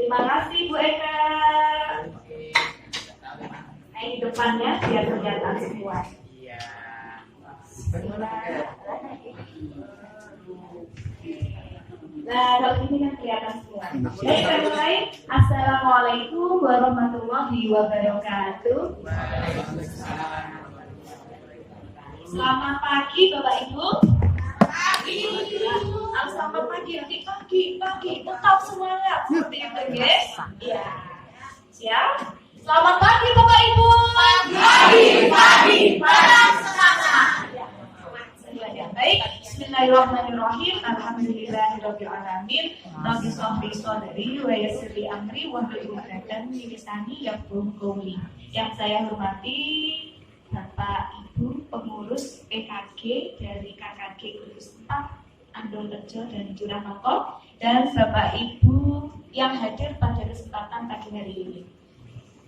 Terima kasih Bu Eka. Nah, di depannya biar kelihatan semua. Iya. Nah, kalau ini kan kelihatan semua. Baik, kita mulai. Assalamualaikum warahmatullahi wabarakatuh. Selamat pagi Bapak Ibu. Selamat pagi. Tetap semangat seperti itu, guys. Iya. Siap? Selamat pagi Bapak Ibu. Pagi. Tetap semangat. Baik. Bismillahirrahmanirrahim. Alhamdulillahirabbil alamin. Rabbi shrah sadri wa yassir li amri wahlul 'uqdatam min lisani yafqahu qawli. Yang saya hormati Bapak Ibu pengurus PKG dari KKG Gugus 4 Andongrejo dan Curanmongko, dan Bapak Ibu yang hadir pada kesempatan pagi hari ini.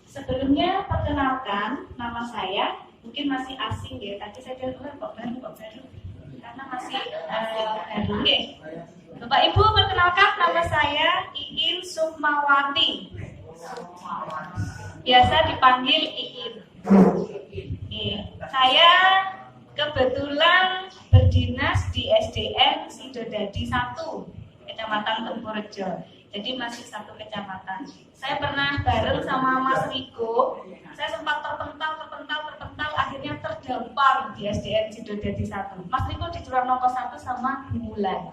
Sebelumnya perkenalkan, nama saya mungkin masih asing ya. Tadi saya dengar kok baru karena masih baru ya. Bapak Ibu perkenalkan, nama saya Iin Sukmawati. Biasa dipanggil Iin. Saya kebetulan berdinas di SDN Sidodadi 1, Kecamatan Tempurejo. Jadi masih satu kecamatan. Saya pernah bareng sama Mas Riko. Saya sempat terpental, akhirnya terdampar di SDN Sidodadi 1. Mas Riko di Curanmongko 1 sama Bulan.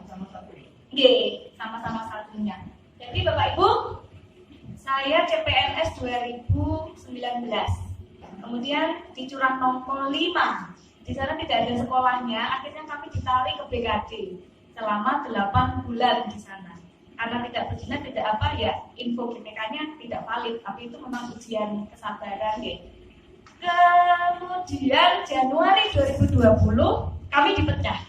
Sama-sama satunya. Jadi Bapak Ibu, saya CPNS 2019. Kemudian di Curanmongko 5. Di sana tidak ada sekolahnya, akhirnya kami ditarik ke BKD selama 8 bulan di sana. Karena tidak berdinas, tidak apa ya, info GPK-nya tidak valid, tapi itu memang ujian kesabaran ya. Kemudian Januari 2020 kami dipecah.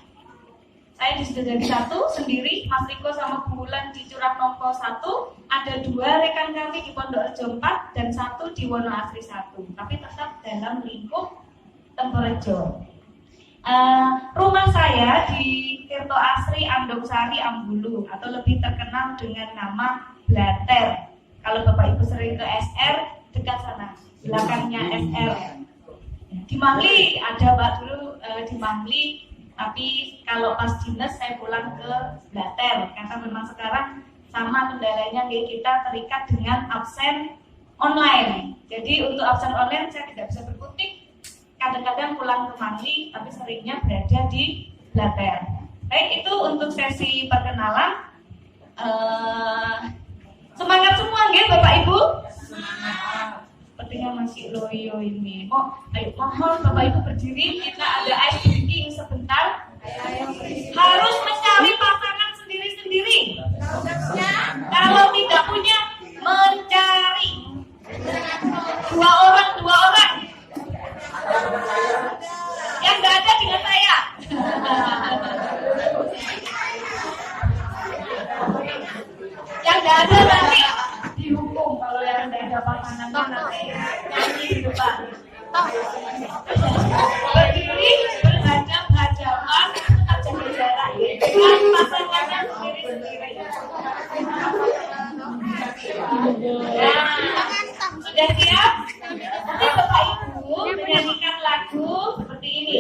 Saya di Sidodadi 1 sendiri, Mas Riko sama Bulan di Curanmongko 1, ada 2 rekan kami di Pondok Rejo 4 dan 1 di Wonoasri 1, tapi tetap dalam lingkup Tempurejo. Rumah saya di Tirto Asri Andongsari Ambulu, atau lebih terkenal dengan nama Blater. Kalau Bapak Ibu sering ke SR, dekat sana, belakangnya SR. Di Mangli ada Mbak dulu di Mangli, tapi kalau pas dinas saya pulang ke Blater karena memang sekarang sama kendalanya kita terikat dengan absen online. Jadi untuk absen online saya tidak bisa berkutik. Kadang-kadang pulang ke Mangli, tapi seringnya berada di Blater. Baik, itu untuk sesi perkenalan. Semangat semua nggih Bapak Ibu? Semangat. Sepertinya masih loyo ini. Ayo mohon Bapak Ibu berdiri, kita ada ice drinking sebentar. Harus mencari pasangan sendiri-sendiri. Kalau tidak punya, mencari. Dua orang. Yang nggak ada dengan saya. Yang nggak ada nanti dihukum kalau yang nggak ada pasangan nanti nyanyi di depan. Berdiri berhadap-hadapan, tetap jaga jarak dengan pasangannya sendiri-sendiri. Sudah siap? Nanti Bapak Ibu menyanyikan lagu seperti ini.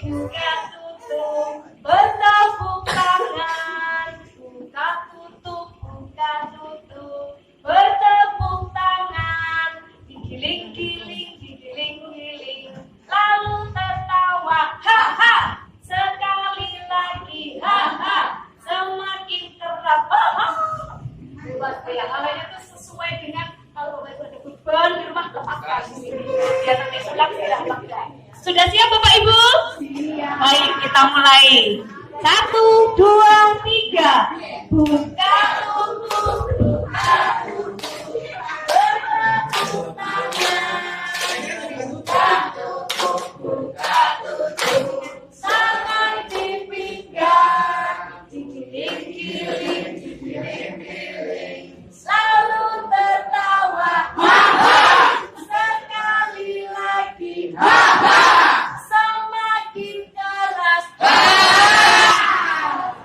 Buka tutup, bertepuk tangan. Buka tutup, bertepuk tangan. Digiling-giling, lalu tertawa. Ha-ha, sekali lagi. Ha-ha, semakin keras. Ha-ha. Buat bayangannya itu sesuai dengan kalau Bapak Ibu ada beban di rumah, lepaskan di sini. Biar nanti pulang tidak pakai. Sudah siap Bapak Ibu? Siap. Baik, kita mulai. 1, 2, 3. Buka tutup, buka tutup. Bertepuk tangan. Buka tutup, buka tutup. Tangan dipinggang. Digiling-giling, lalu tertawa. Ha-ha, sekali lagi. Ha-ha, semakin keras. Ha-ha.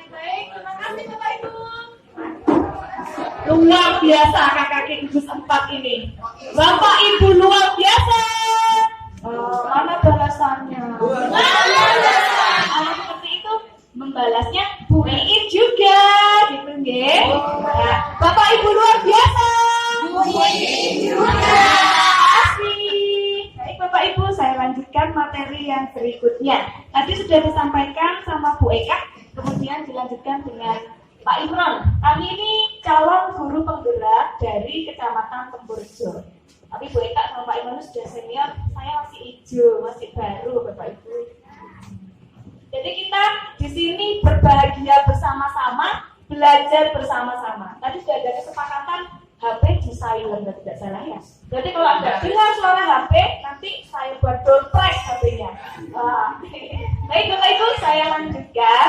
Baik, terima kasih Bapak Ibu. Luar biasa kakak ibu empat ini. Bapak ibu luar biasa. Mana balasannya? Seperti itu membalasnya Bu Iin juga, gitu nggih. Nah, Bapak ibu luar biasa. Bu Iin juga. Baik Bapak Ibu, saya lanjutkan materi yang berikutnya. Tadi sudah disampaikan sama Bu Eka, kemudian dilanjutkan dengan Pak Imron. Kami ini calon guru penggerak dari Kecamatan Tempurjo. Tapi Bu Eka sama Pak Imron sudah senior, saya masih hijau, masih baru Bapak Ibu. Jadi kita di sini berbahagia bersama-sama, belajar bersama-sama. Tadi sudah ada kesepakatan HP di silent, tidak salah ya. Jadi kalau Anda dengar suara HP, nanti saya buat downprice HP-nya. Baik Bapak Ibu, saya lanjutkan.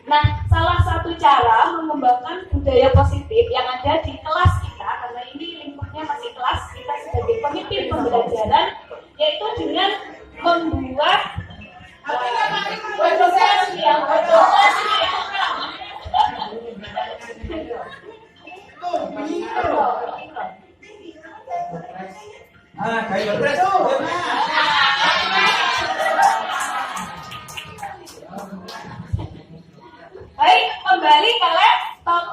Nah, salah satu cara mengembangkan budaya positif yang ada di kelas kita, karena ini lingkupnya masih kelas, kita sebagai pemimpin pembelajaran, yaitu dengan membuat Baik, kembali ke laptop.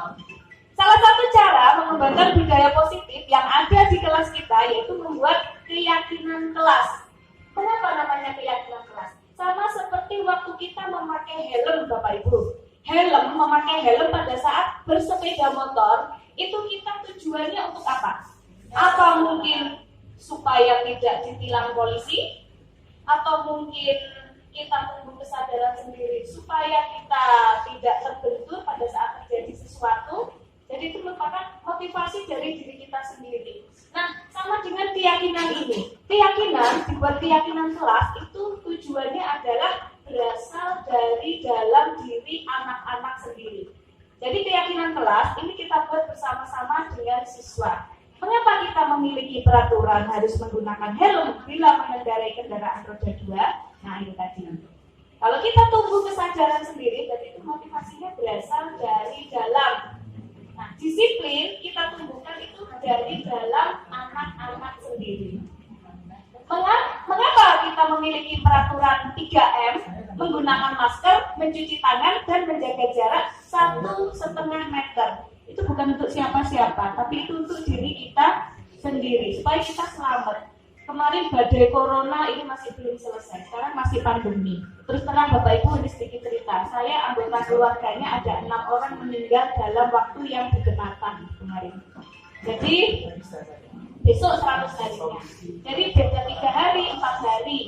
Salah satu cara mengembangkan budaya positif yang ada di kelas kita yaitu membuat keyakinan kelas. Kenapa namanya keyakinan kelas? Sama seperti waktu kita memakai helm Bapak Ibu. Memakai helm pada saat bersepeda motor, itu kita tujuannya untuk apa? Apa mungkin supaya tidak ditilang polisi? Atau mungkin kita tumbuh kesadaran sendiri supaya kita tidak terbentur pada saat terjadi sesuatu? Jadi itu merupakan motivasi dari diri kita sendiri. Nah, sama dengan keyakinan ini. Dibuat keyakinan kelas itu tujuannya adalah berasal dari dalam diri anak-anak sendiri. Jadi keyakinan kelas ini kita buat bersama-sama dengan siswa. Mengapa kita memiliki peraturan harus menggunakan helm bila mengendarai kendaraan roda 2? Nah, itu tadi. Kalau kita tumbuh kesadaran sendiri, berarti itu motivasinya berasal dari dalam. Nah, disiplin kita tumbuhkan itu dari dalam anak-anak sendiri. Mengapa kita memiliki peraturan 3M, menggunakan masker, mencuci tangan, dan menjaga jarak 1,5 meter? Itu bukan untuk siapa-siapa, tapi itu untuk diri kita sendiri, supaya kita selamat. Kemarin badai corona ini masih belum selesai, sekarang masih pandemi. Terus terang Bapak Ibu, ini sedikit cerita. Saya anggota keluarganya ada 6 orang meninggal dalam waktu yang berdekatan kemarin. Jadi besok 100 harinya. Jadi beda 3 hari, 4 hari.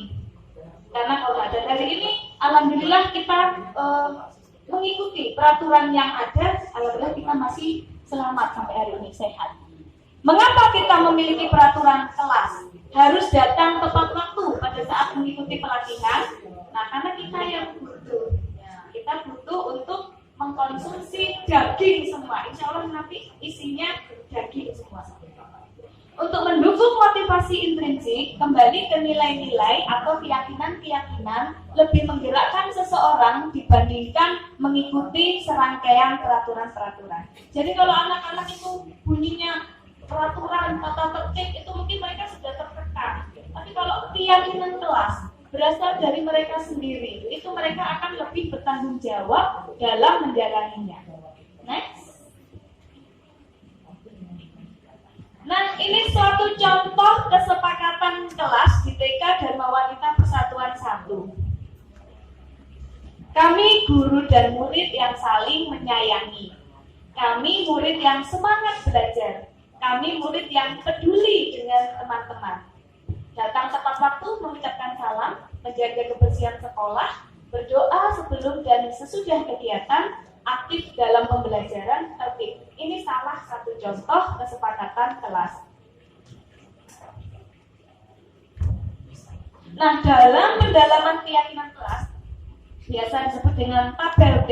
Karena kalau ada dari ini, alhamdulillah kita mengikuti peraturan yang ada. Alhamdulillah kita masih selamat sampai hari ini, sehat. Mengapa kita memiliki peraturan kelas? Harus datang tepat waktu pada saat mengikuti pelatihan. Nah, karena kita yang butuh, kita butuh untuk mengkonsumsi daging semua. Insya Allah nanti isinya daging semua. Untuk mendukung motivasi intrinsik, kembali ke nilai-nilai atau keyakinan-keyakinan lebih menggerakkan seseorang dibandingkan mengikuti serangkaian peraturan-peraturan. Jadi kalau anak-anak itu bunyinya peraturan, tata tertib, itu mungkin mereka sudah tertekan. Tapi kalau keyakinan kelas berasal dari mereka sendiri, itu mereka akan lebih bertanggung jawab dalam menjalaninya. Next. Nah, ini suatu contoh kesepakatan kelas di TK Dharma Wanita Persatuan 1. Kami guru dan murid yang saling menyayangi. Kami murid yang semangat belajar. Kami murid yang peduli dengan teman-teman. Datang tepat waktu, mengucapkan salam, menjaga kebersihan sekolah, berdoa sebelum dan sesudah kegiatan, aktif dalam pembelajaran, tertib. Ini salah satu contoh kesepakatan kelas. Nah, dalam pendalaman keyakinan kelas, biasa disebut dengan tabel T,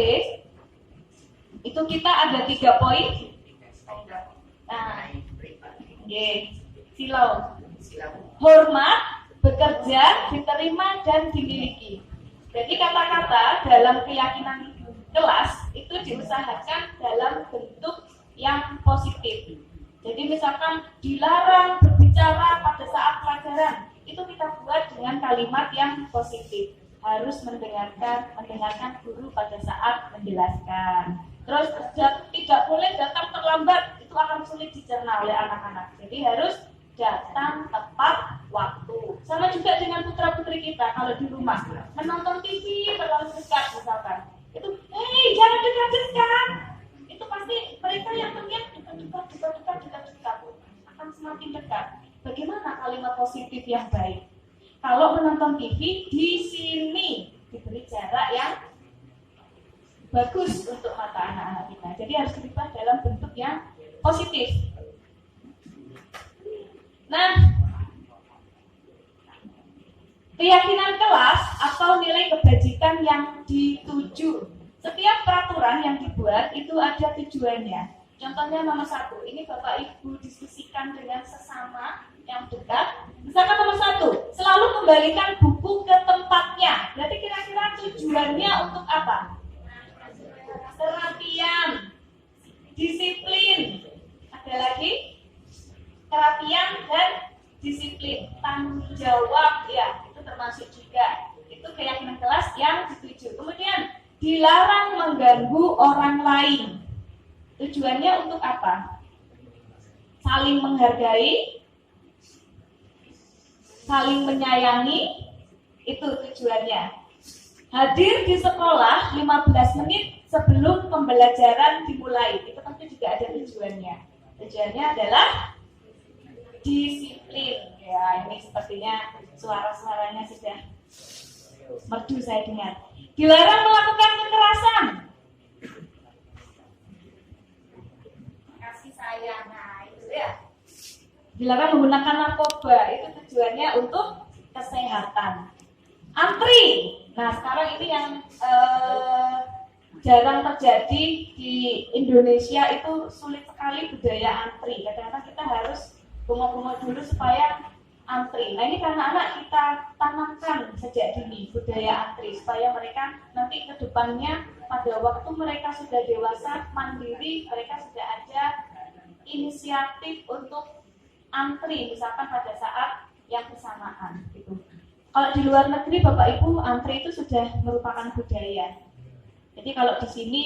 itu kita ada 3 poin. Nah, silau. hormat, bekerja, diterima, dan dimiliki. Jadi kata-kata dalam keyakinan kelas itu diusahakan dalam bentuk yang positif. Jadi misalkan dilarang berbicara pada saat pelajaran, itu kita buat dengan kalimat yang positif. Harus mendengarkan guru pada saat menjelaskan. Terus tidak boleh datang terlambat, itu akan sulit dicerna oleh anak-anak. Jadi harus datang tepat waktu. Sama juga dengan putra-putri kita kalau di rumah menonton TV terlalu dekat misalkan. Itu, jangan dekat-dekat. Itu pasti mereka yang melihat dekat akan semakin dekat. Bagaimana kalimat positif yang baik? Kalau menonton TV di sini diberi jarak yang bagus untuk mata anak-anak kita. Jadi harus dirubah dalam bentuk yang positif. Nah, keyakinan kelas atau nilai kebajikan yang dituju. Setiap peraturan yang dibuat itu ada tujuannya. Contohnya nomor 1, ini Bapak Ibu diskusikan dengan sesama yang dekat. Misalkan nomor 1, selalu kembalikan buku ke tempatnya. Berarti kira-kira tujuannya untuk apa? Kerapian, disiplin. Ada lagi? Kerapian dan disiplin, tanggung jawab, ya itu termasuk juga. Itu keyakinan kelas yang dituju. Kemudian dilarang mengganggu orang lain. Tujuannya untuk apa? Saling menghargai, saling menyayangi, itu tujuannya. Hadir di sekolah 15 menit sebelum pembelajaran dimulai. Itu tentu juga ada tujuannya. Tujuannya adalah disiplin. Ya, ini sepertinya suara-suaranya sudah merdu saya dengar. Dilarang melakukan kekerasan. Kasih sayang, nah itu ya. Dilarang menggunakan narkoba, itu tujuannya untuk kesehatan. Antri. Nah, sekarang ini yang jarang terjadi di Indonesia, itu sulit sekali budaya antri. Kadang-kadang kita harus bengok-bengok dulu supaya antri. Nah, ini karena anak kita tanamkan sejak dini budaya antri supaya mereka nanti ke depannya pada waktu mereka sudah dewasa, mandiri, mereka sudah ada inisiatif untuk antri misalkan pada saat yang bersamaan gitu. Kalau di luar negeri Bapak Ibu, antri itu sudah merupakan budaya. Jadi kalau di sini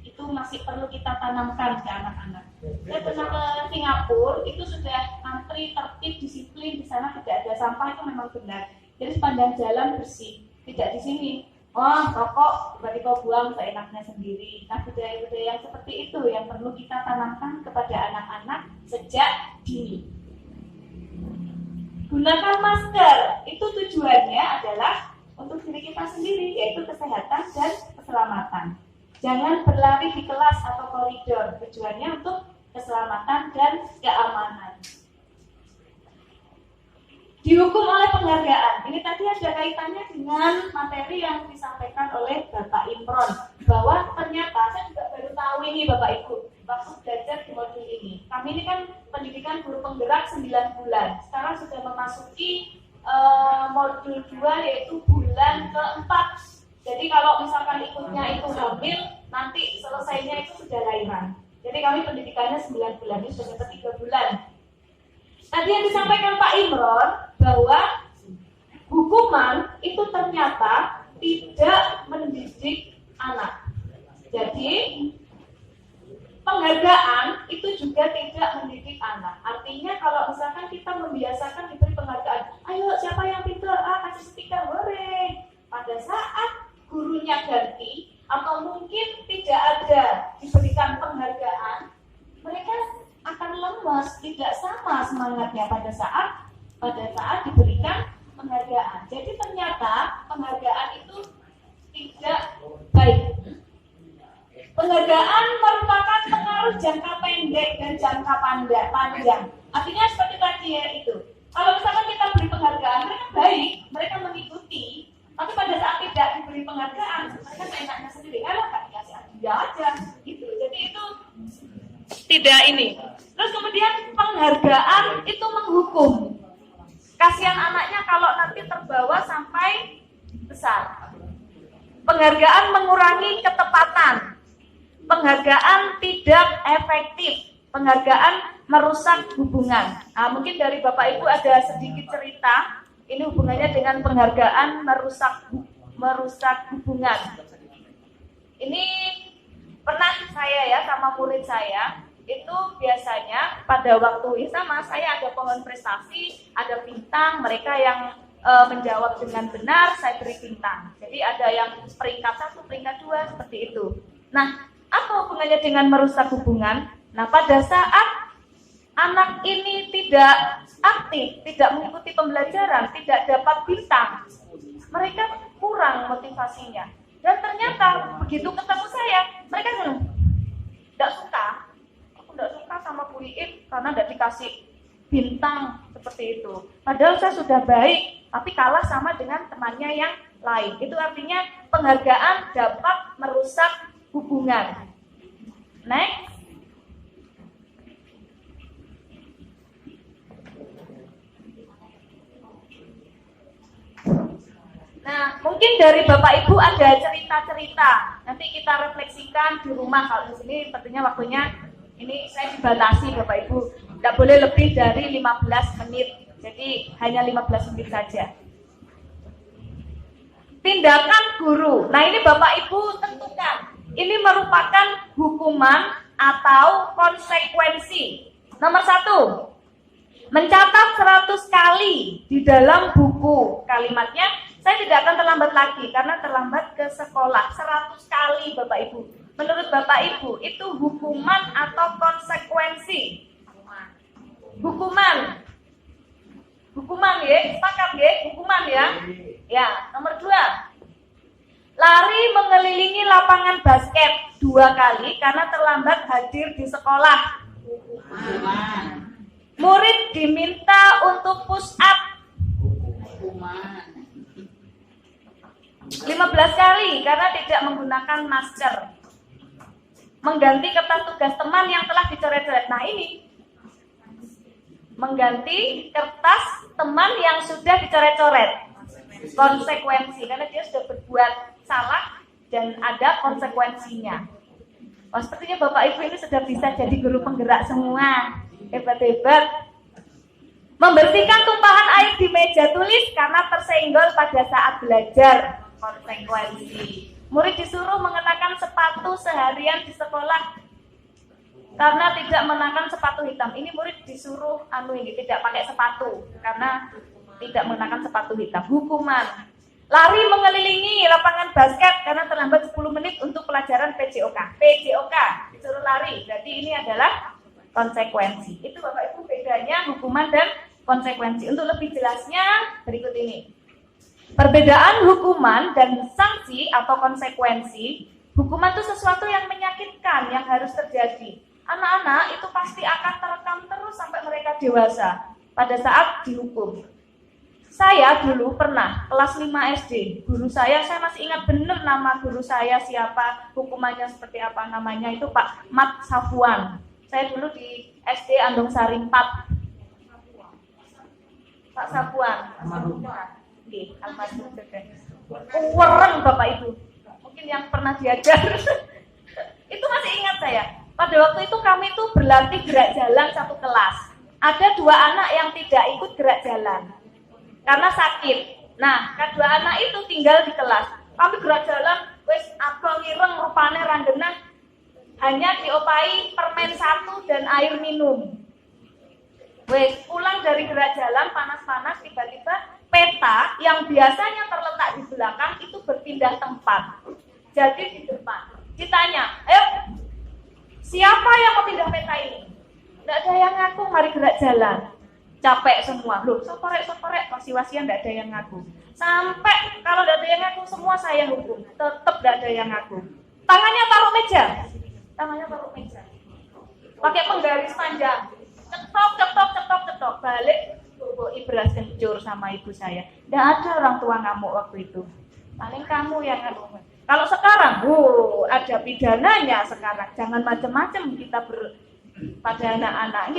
itu masih perlu kita tanamkan ke anak-anak. Saya pernah ke Singapura, itu sudah antri, tertib, disiplin, di sana tidak ada sampah, itu memang benar. Jadi sepanjang jalan bersih, tidak di sini. Oh, rokok tiba-tiba buang seenaknya sendiri. Nah, budaya-budaya yang seperti itu yang perlu kita tanamkan kepada anak-anak sejak dini. Gunakan masker, itu tujuannya adalah untuk diri kita sendiri, yaitu kesehatan dan keselamatan. Jangan berlari di kelas atau koridor, tujuannya untuk keselamatan dan keamanan. Dihukum oleh penghargaan. Ini tadi ada kaitannya dengan materi yang disampaikan oleh Bapak Imron, bahwa ternyata saya juga baru tahu ini Bapak Ibu waktu belajar di modul ini. Kami ini kan pendidikan guru penggerak 9 bulan. Sekarang sudah memasuki modul 2 yaitu bulan keempat. Jadi kalau misalkan ikutnya itu hamil, nanti selesainya itu sudah lahiran. Jadi kami pendidikannya 9 bulan, ini sudah 3 bulan. Tadi yang disampaikan Pak Imron bahwa hukuman itu ternyata tidak mendidik anak. Jadi penghargaan itu juga tidak mendidik anak. Artinya kalau misalkan kita membiasakan diberi penghargaan, ayo siapa yang pintar, kasih stiker, hore. Pada saat gurunya ganti atau mungkin tidak ada diberikan penghargaan, mereka akan lemas, tidak sama semangatnya pada saat diberikan penghargaan. Jadi ternyata penghargaan itu tidak baik. Penghargaan merupakan pengaruh jangka pendek dan jangka panjang. Artinya seperti tadi ya itu. Kalau misalkan kita beri penghargaan, mereka baik, mereka mengikuti. Tapi pada saat tidak diberi penghargaan, mereka seenaknya sendiri. Kalau nggak dikasih dia aja, gitu. Jadi itu tidak ini. Terus kemudian penghargaan itu menghukum. besar. Penghargaan mengurangi ketepatan. Penghargaan tidak efektif. Penghargaan merusak hubungan. Nah, mungkin dari Bapak Ibu ada sedikit cerita. Ini hubungannya dengan penghargaan merusak hubungan. Ini pernah saya ya sama murid saya. Itu biasanya pada waktu sama saya ada pohon prestasi, ada bintang, mereka yang menjawab dengan benar, saya beri bintang. Jadi ada yang peringkat 1, peringkat 2, seperti itu. Nah, apa hubungannya dengan merusak hubungan? Nah, pada saat anak ini tidak aktif, tidak mengikuti pembelajaran, tidak dapat bintang, mereka kurang motivasinya. Dan ternyata begitu ketemu saya, mereka bilang, tidak suka. Aku tidak suka sama Bu Iin karena tidak dikasih bintang seperti itu. Padahal saya sudah baik, tapi kalah sama dengan temannya yang lain. Itu artinya penghargaan dapat merusak hubungan. Next. Nah, mungkin dari Bapak Ibu ada cerita-cerita. Nanti kita refleksikan di rumah. Kalau di sini sepertinya waktunya ini saya dibatasi Bapak Ibu. Tidak boleh lebih dari 15 menit. Jadi hanya 15 menit saja. Tindakan guru. Nah, ini Bapak Ibu tentukan. Ini merupakan hukuman atau konsekuensi. Nomor 1, mencatat 100 kali di dalam buku. Kalimatnya, saya tidak akan terlambat lagi karena terlambat ke sekolah. 100 kali Bapak Ibu. Menurut Bapak Ibu, itu hukuman atau konsekuensi? Hukuman. Hukuman ya, sepakat ya, hukuman ya. Ya, nomor 2. Lari mengelilingi lapangan basket 2 kali karena terlambat hadir di sekolah. Hukuman. Murid diminta untuk push up 15 kali karena tidak menggunakan masker. Mengganti kertas tugas teman yang telah dicoret-coret. Nah, ini mengganti kertas teman yang sudah dicoret-coret. Konsekuensi, karena dia sudah berbuat salah dan ada konsekuensinya. Oh, sepertinya Bapak Ibu ini sudah bisa jadi guru penggerak semua. Hebat-hebat. Membersihkan tumpahan air di meja tulis karena tersenggol pada saat belajar. Konsekuensi. Murid disuruh mengenakan sepatu seharian di sekolah karena tidak mengenakan sepatu hitam. Ini murid disuruh tidak pakai sepatu karena tidak mengenakan sepatu hitam. Hukuman. Lari mengelilingi lapangan basket karena terlambat 10 menit untuk pelajaran PJOK. PJOK disuruh lari. Berarti ini adalah konsekuensi. Itu Bapak Ibu bedanya hukuman dan konsekuensi. Untuk lebih jelasnya berikut ini. Perbedaan hukuman dan sanksi atau konsekuensi. Hukuman itu sesuatu yang menyakitkan yang harus terjadi. Anak-anak itu pasti akan terekam terus sampai mereka dewasa pada saat dihukum. Saya dulu pernah kelas 5 SD, guru saya masih ingat benar nama guru saya siapa, hukumannya seperti apa, namanya itu Pak Mat Safuan. Saya dulu di SD Andong Sari 4. Pak Safuan. Oke, almarhum. Wereng Bapak Ibu. Mungkin yang pernah diajar. Itu masih ingat saya. Pada waktu itu kami tuh berlatih gerak jalan satu kelas. Ada 2 anak yang tidak ikut gerak jalan karena sakit. Nah, kedua anak itu tinggal di kelas. Kami gerak jalan, wes abang ireng rupane ranggenah, hanya diopai permen 1 dan air minum. Wes pulang dari gerak jalan panas-panas, tiba-tiba peta yang biasanya terletak di belakang itu berpindah tempat. Jadi di depan. Ditanya, ayo siapa yang mau pindah peta ini? Tidak ada yang ngaku, mari gerak jalan. Capek semua, loh soporek, wasi-wasian tidak ada yang ngaku. Sampai kalau tidak ada yang ngaku, semua saya hukum. Tetap tidak ada yang ngaku. Tangannya taruh meja. Pakai penggaris panjang. Cetok. Balik, ibras kencur sama ibu saya. Tidak ada orang tua ngamuk waktu itu. Paling kamu yang ngamuk. Kalau sekarang, ada pidananya sekarang. Jangan macam-macam kita pada anak-anak.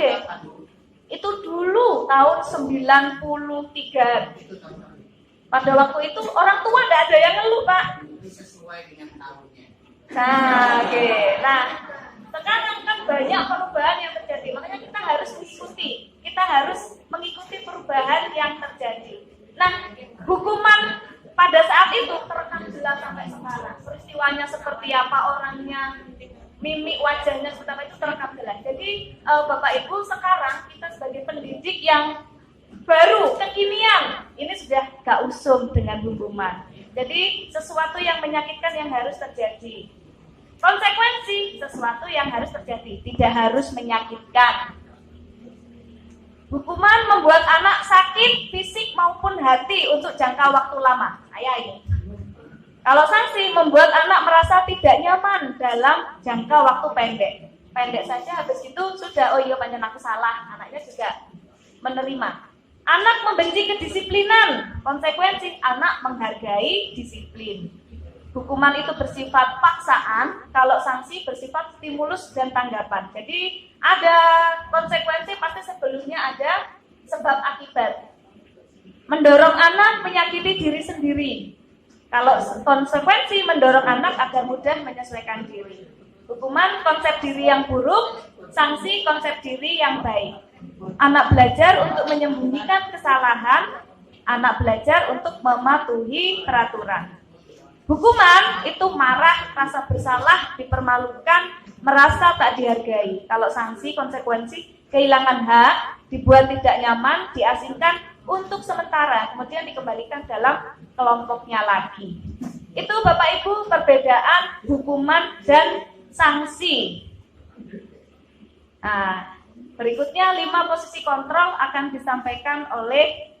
Itu dulu tahun 93. Pada waktu itu orang tua tidak ada yang ngeluh, Pak. Sesuai dengan tahunnya. Nah, oke. Nah, sekarang kan banyak perubahan yang terjadi, makanya kita harus mengikuti. Kita harus mengikuti perubahan yang terjadi. Nah, hukuman pada saat itu terekam jelas sampai sekarang. Peristiwanya seperti apa, orangnya, mimik wajahnya seperti apa, itu terekam jelas. Jadi Bapak Ibu, sekarang kita sebagai pendidik yang baru, kekinian, ini sudah gak usum dengan hukuman. Jadi sesuatu yang menyakitkan yang harus terjadi. Konsekuensi sesuatu yang harus terjadi, tidak harus menyakitkan. Hukuman membuat anak sakit fisik maupun hati untuk jangka waktu lama. Ini. Kalau sanksi membuat anak merasa tidak nyaman dalam jangka waktu pendek. Pendek saja, habis itu sudah, oh iya panjang aku salah, anaknya juga menerima. Anak membenci kedisiplinan, konsekuensi anak menghargai disiplin. Hukuman itu bersifat paksaan, kalau sanksi bersifat stimulus dan tanggapan. Jadi ada konsekuensi, pasti sebelumnya ada sebab akibat. Mendorong anak menyakiti diri sendiri. Kalau konsekuensi mendorong anak agar mudah menyesuaikan diri. Hukuman konsep diri yang buruk, sanksi konsep diri yang baik. Anak belajar untuk menyembunyikan kesalahan, anak belajar untuk mematuhi peraturan. Hukuman itu marah, rasa bersalah, dipermalukan, merasa tak dihargai. Kalau sanksi, konsekuensi, kehilangan hak, dibuat tidak nyaman, diasingkan untuk sementara, kemudian dikembalikan dalam kelompoknya lagi. Itu Bapak Ibu perbedaan hukuman dan sanksi. Nah, berikutnya 5 posisi kontrol akan disampaikan oleh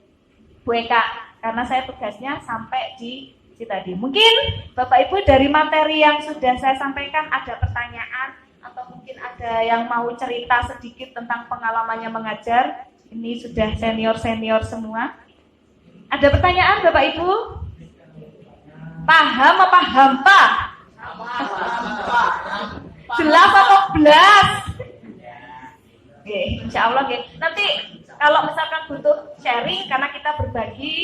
Bu Eka, karena saya tugasnya sampai di tadi. Mungkin Bapak Ibu dari materi yang sudah saya sampaikan ada pertanyaan atau mungkin ada yang mau cerita sedikit tentang pengalamannya mengajar. Ini sudah senior-senior semua. Ada pertanyaan Bapak Ibu? Paham apa hampa? Jelas atau belas? Oke, insya Allah ya. Nanti kalau misalkan butuh sharing, karena kita berbagi,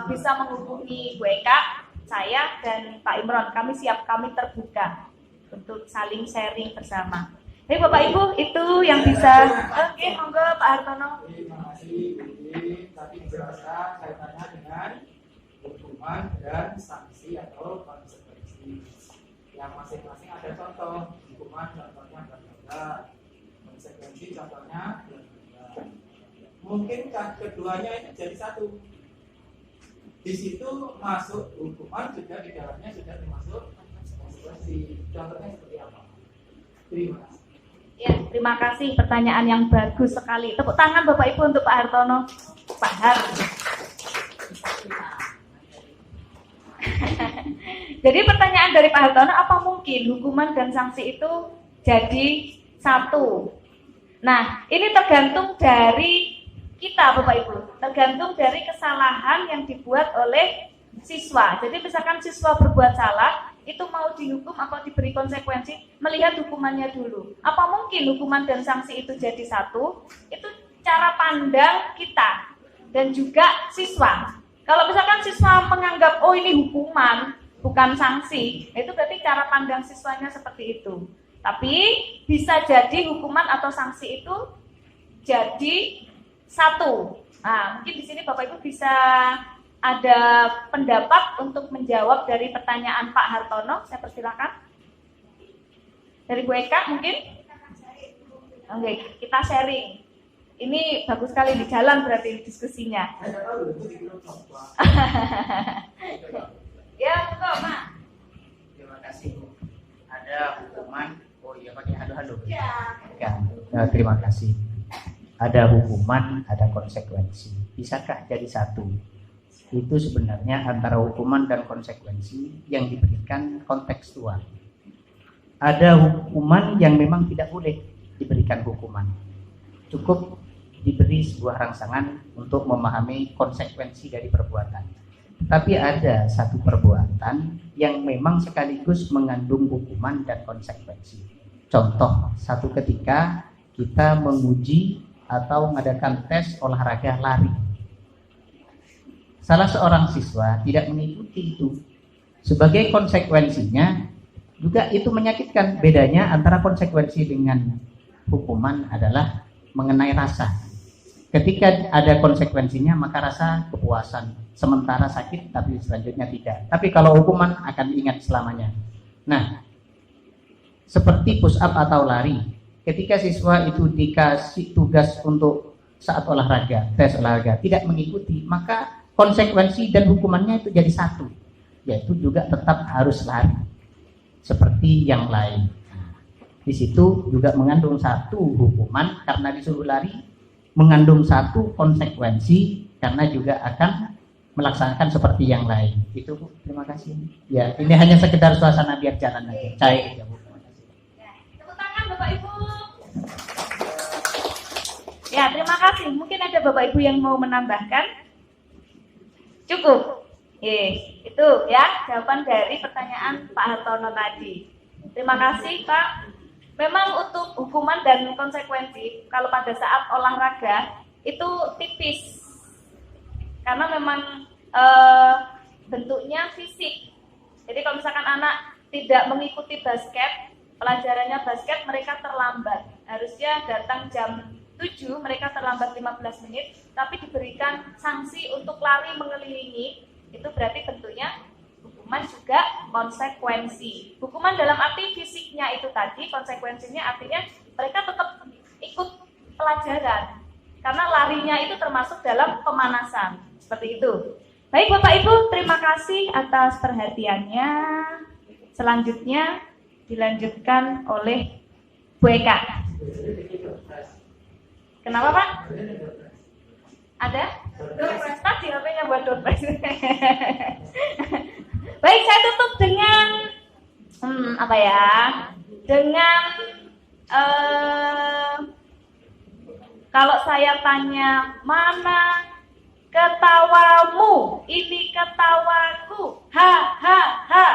bisa menghubungi Bu Eka, saya dan Pak Imron. Kami siap, kami terbuka untuk saling sharing bersama. Jadi Bapak Ibu itu yang bisa. Oke, monggo Pak Hartono. Terima kasih. Jadi tadi dijelaskan kaitannya dengan hukuman dan sanksi atau konsekuensi. Yang masing-masing ada contoh. Hukuman contohnya berbeda, konsekuensi contohnya berbeda. Mungkin keduanya itu jadi satu. Di situ masuk hukuman, juga di dalamnya sudah termasuk konsekuensi. Contohnya seperti apa? Terima kasih. Ya, terima kasih, pertanyaan yang bagus sekali. Tepuk tangan Bapak Ibu untuk Pak Hartono. Pak Har. Jadi pertanyaan dari Pak Hartono, apa mungkin hukuman dan sanksi itu jadi satu? Nah, ini tergantung dari kita Bapak Ibu. Tergantung dari kesalahan yang dibuat oleh siswa. Jadi misalkan siswa berbuat salah, itu mau dihukum atau diberi konsekuensi, melihat hukumannya dulu. Apa mungkin hukuman dan sanksi itu jadi satu? Itu cara pandang kita dan juga siswa. Kalau misalkan siswa menganggap, oh ini hukuman, bukan sanksi, itu berarti cara pandang siswanya seperti itu. Tapi bisa jadi hukuman atau sanksi itu jadi satu. Nah, mungkin di sini Bapak Ibu bisa ada pendapat untuk menjawab dari pertanyaan Pak Hartono. Saya persilakan. Dari Bu Eka mungkin? Oke, kita sharing. Ini bagus sekali di jalan berarti diskusinya. Ya, betul, Mak. Terima kasih. Ada hukuman. Oh iya, pakai halo-halo. Ya. Ya, terima kasih. Ada hukuman, ada konsekuensi. Bisakah jadi satu? Itu sebenarnya antara hukuman dan konsekuensi yang diberikan kontekstual. Ada hukuman yang memang tidak boleh diberikan hukuman. Cukup diberi sebuah rangsangan untuk memahami konsekuensi dari perbuatan. Tetapi ada satu perbuatan yang memang sekaligus mengandung hukuman dan konsekuensi. Contoh, satu ketika kita menguji atau mengadakan tes olahraga lari. salah seorang siswa tidak mengikuti itu, sebagai konsekuensinya juga itu menyakitkan. Bedanya antara konsekuensi dengan hukuman adalah mengenai rasa. Ketika ada konsekuensinya maka rasa kepuasan, sementara sakit tapi selanjutnya tidak. Tapi kalau hukuman akan ingat selamanya. Nah, seperti push up atau lari, ketika siswa itu dikasih tugas untuk saat olahraga, tes olahraga, tidak mengikuti, maka konsekuensi dan hukumannya itu jadi satu, yaitu juga tetap harus lari seperti yang lain. Di situ juga mengandung satu hukuman karena disuruh lari, mengandung satu konsekuensi karena juga akan melaksanakan seperti yang lain. Itu Bu, terima kasih. Ya, ini hanya sekedar suasana biar jalan aja. Cair ya Bu. Terima kasih. Tepuk tangan Bapak Ibu. Ya, terima kasih. Mungkin ada Bapak Ibu yang mau menambahkan? Cukup. Itu ya jawaban dari pertanyaan Pak Hartono tadi. Terima kasih Pak. Memang untuk hukuman dan konsekuensi kalau pada saat olahraga itu tipis. Karena memang bentuknya fisik. Jadi kalau misalkan anak tidak mengikuti basket, pelajarannya basket, mereka terlambat. Harusnya datang jam 7, mereka terlambat 15 menit, tapi diberikan sanksi untuk lari mengelilingi, itu berarti bentuknya hukuman juga konsekuensi. Hukuman dalam arti fisiknya itu tadi, konsekuensinya artinya mereka tetap ikut pelajaran, karena larinya itu termasuk dalam pemanasan, seperti itu. Baik Bapak Ibu, terima kasih atas perhatiannya. Selanjutnya dilanjutkan oleh Bu Eka. Kenapa Pak? Ada? Doorpress tadi HP-nya buat doorpress. Baik, saya tutup dengan Dengan kalau saya tanya mana ketawamu, ini ketawaku, ha ha ha.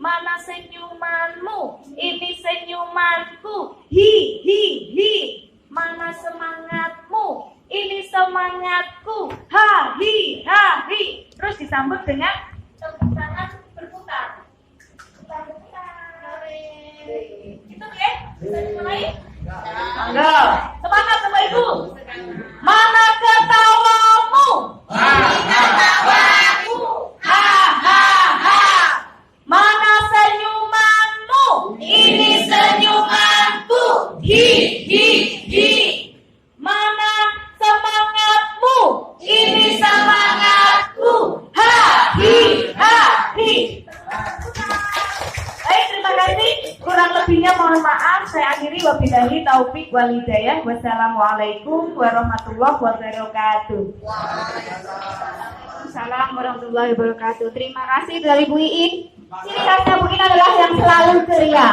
Mana senyumanmu, ini senyumanku, hi hi hi. Mana semangatmu, ini semangatku, ha hi ha hi. Terus disambut dengan tepuk tangan berputar. Itu ya? Bisa dimulai? Enggak. Semangat Bapak Ibu. Mana ketawamu? Mana ketawaku? Ha ha ha. Mana senyumanmu? Ini senyumanku. Hi hi hi. Mana semangatmu? Ini semangatku. Ha hi ha hi. Baik, terima kasih. Kurang lebihnya mohon maaf. Saya akhiri wabillahi taufik wal hidayah. Wassalamualaikum warahmatullahi wabarakatuh. Waalaikumsalam warahmatullahi wabarakatuh. Terima kasih dari Bu Iin. Ciri khasnya Bu Iin adalah yang selalu ceria.